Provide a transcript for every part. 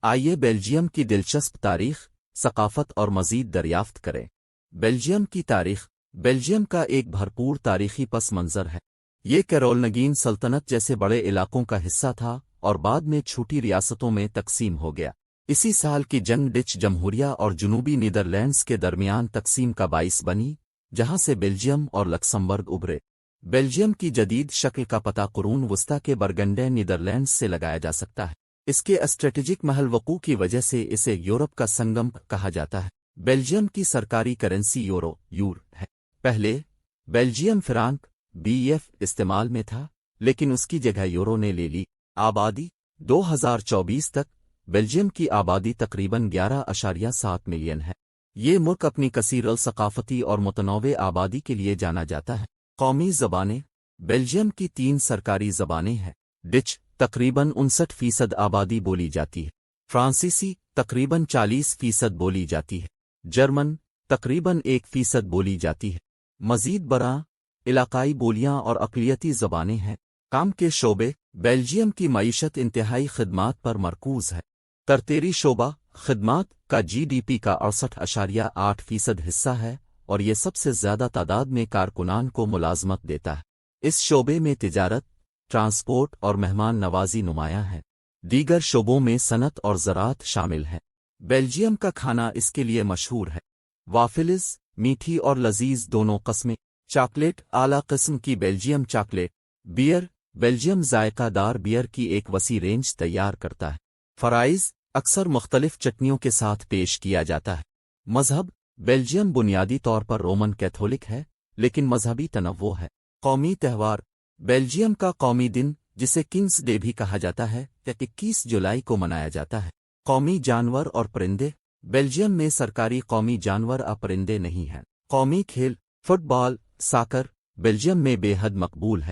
آئیے بیلجیم کی دلچسپ تاریخ، ثقافت اور مزید دریافت کریں۔ بیلجیم کی تاریخ۔ بیلجیم کا ایک بھرپور تاریخی پس منظر ہے۔ یہ کیرولنگین سلطنت جیسے بڑے علاقوں کا حصہ تھا اور بعد میں چھوٹی ریاستوں میں تقسیم ہو گیا۔ اسی سال کی جنگ ڈچ جمہوریہ اور جنوبی نیدرلینڈز کے درمیان تقسیم کا باعث بنی، جہاں سے بیلجیم اور لکسمبرگ ابھرے۔ بیلجیم کی جدید شکل کا پتہ قرون وسطی کے برگنڈے نیدرلینڈز سے لگایا جا سکتا ہے۔ اس کے اسٹریٹجک محل وقوع کی وجہ سے اسے یورپ کا سنگم کہا جاتا ہے۔ بیلجیم کی سرکاری کرنسی یور ہے۔ پہلے بیلجیم فرانک BF استعمال میں تھا، لیکن اس کی جگہ یورو نے لے لی۔ آبادی 2024 تک بیلجیم کی آبادی تقریباً 11.7 ملین ہے۔ یہ ملک اپنی کثیر ثقافتی اور متنوع آبادی کے لیے جانا جاتا ہے۔ قومی زبانیں۔ بیلجیم کی 3 سرکاری زبانیں ہیں۔ ڈچ تقریباً 59% آبادی بولی جاتی ہے۔ فرانسیسی تقریباً 40% بولی جاتی ہے۔ جرمن تقریباً 1% بولی جاتی ہے۔ مزید برآں علاقائی بولیاں اور اقلیتی زبانیں ہیں۔ کام کے شعبے۔ بیلجیم کی معیشت انتہائی خدمات پر مرکوز ہے۔ ترتیبی شعبہ خدمات کا GDP کا 68.8% حصہ ہے اور یہ سب سے زیادہ تعداد میں کارکنان کو ملازمت دیتا ہے۔ اس شعبے میں تجارت، ٹرانسپورٹ اور مہمان نوازی نمایاں ہے۔ دیگر شعبوں میں صنعت اور زراعت شامل ہیں۔ بیلجیم کا کھانا اس کے لیے مشہور ہے۔ وافلز میٹھی اور لذیذ دونوں قسمیں۔ چاکلیٹ اعلیٰ قسم کی بیلجیم چاکلیٹ۔ بیئر بیلجیم ذائقہ دار بیئر کی ایک وسیع رینج تیار کرتا ہے۔ فرائز اکثر مختلف چٹنیوں کے ساتھ پیش کیا جاتا ہے۔ مذہب بیلجیم بنیادی طور پر رومن کیتھولک ہے، لیکن مذہبی تنوع ہے۔ قومی تہوار بیلجیم کا قومی دن، جسے کنگز ڈے بھی کہا جاتا ہے، 21 جولائی کو منایا جاتا ہے۔ قومی جانور اور پرندے بیلجیم میں سرکاری قومی جانور پرندے نہیں ہیں۔ قومی کھیل فٹ بال ساکر بیلجیم میں بے حد مقبول ہے۔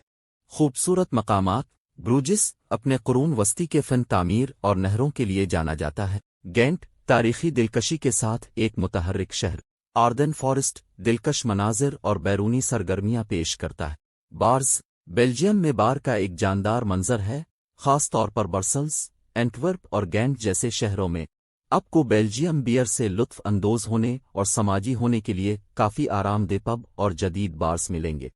خوبصورت مقامات بروجس اپنے قرون وسطی کے فن تعمیر اور نہروں کے لیے جانا جاتا ہے۔ گینٹ تاریخی دلکشی کے ساتھ ایک متحرک شہر۔ آردن فارسٹ دلکش مناظر اور بیرونی سرگرمیاں پیش کرتا ہے۔ بارز بیلجیم میں بار کا ایک جاندار منظر ہے، خاص طور پر برسلز، اینٹورپ اور گینٹ جیسے شہروں میں۔ آپ کو بیلجیم بیئر سے لطف اندوز ہونے اور سماجی ہونے کے لیے کافی آرام دہ پب اور جدید بارز ملیں گے۔